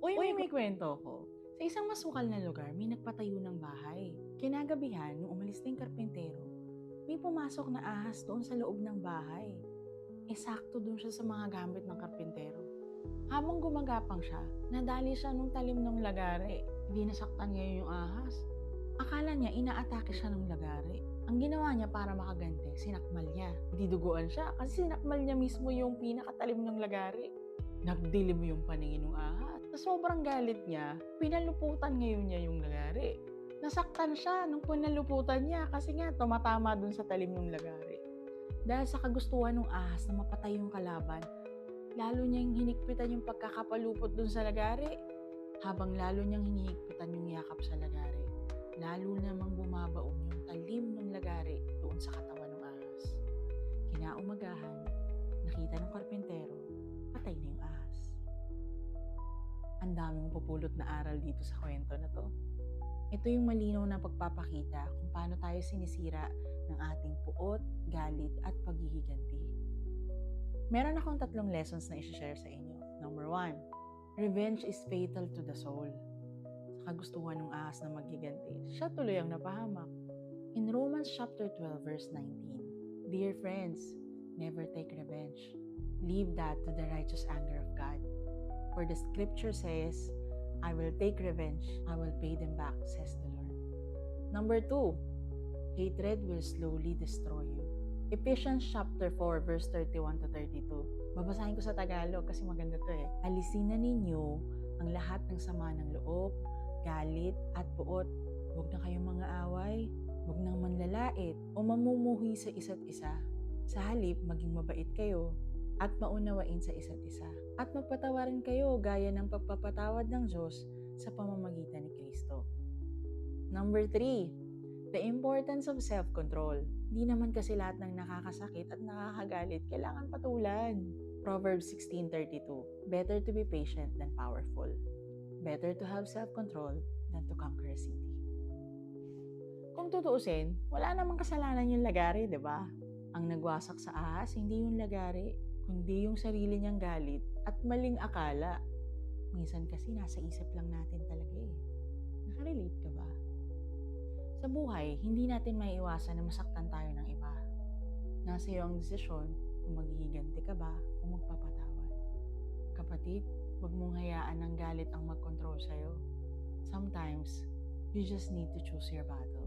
Uy, may kwento ko. Sa isang masukal na lugar, may nagpatayo ng bahay. Kinagabihan, nung umalis na yung karpentero, may pumasok na ahas doon sa loob ng bahay. Sakto doon siya sa mga gamit ng karpentero. Habang gumagapang siya, nadali siya nung talim ng lagari. Hindi nasaktan ngayon yung ahas. Akala niya inaatake siya ng lagari. Ang ginawa niya para makaganti, sinakmal niya. Diduguan siya kasi sinakmal niya mismo yung pinakatalim ng lagari. Nagdilim yung paningin ng ahas. Sa sobrang galit niya, pinaluputan ngayon niya yung lagari. Nasaktan siya nung pinaluputan niya kasi nga tumatama dun sa talim ng lagari. Dahil sa kagustuhan ng ahas na mapatay yung kalaban, lalo niyang hinigpitan yung pagkakapalupot dun sa lagari. Habang lalo niyang hinihigpitan yung yakap sa lagari, lalo namang bumabaon yung talim ng lagari doon sa katawan ng ahas. Kinaumagahan, nakita ng karpentero, patay na yung ahas. Ang daming pupulot na aral dito sa kwento na to. Ito yung malinaw na pagpapakita kung paano tayo sinisira ng ating puot, galit at paghihiganti. Meron akong 3 lessons na i-share sa inyo. Number 1, revenge is fatal to the soul. Sa kagustuhan ng ahas na maghiganti, siya tuloy ang napahamak. In Romans chapter 12 verse 19, Dear friends, never take revenge. Leave that to the righteous anger of God. For the scripture says, I will take revenge, I will pay them back, says the Lord. Number 2, hatred will slowly destroy you. Ephesians chapter 4 verse 31 to 32. Babasahin ko sa Tagalog kasi maganda to eh. Alisin na ninyo ang lahat ng sama ng loob, galit at puot. Huwag na kayong mga away, huwag nang manlalait o mamumuhi sa isa't isa. Sa halip, maging mabait kayo at maunawain sa isa't isa. At magpatawarin kayo gaya ng pagpapatawad ng Diyos sa pamamagitan ni Kristo. Number 3, the importance of self-control. Di naman kasi lahat ng nakakasakit at nakakagalit kailangan patulan. Proverbs 16:32, better to be patient than powerful. Better to have self-control than to conquer a city. Kung tutuusin, wala namang kasalanan yung lagari, di ba? Ang nagwasak sa ahas, hindi yung lagari, kundi yung sarili niyang galit at maling akala. Minsan kasi nasa isip lang natin talaga eh. Nakarelate ka ba? Sa buhay, hindi natin maiiwasan na masaktan tayo ng iba. Nasa iyo ang desisyon kung maghihiganti ka ba o magpapatawad. Kapatid, huwag mong hayaan ng galit ang mag-control sa'yo. Sometimes, you just need to choose your battle.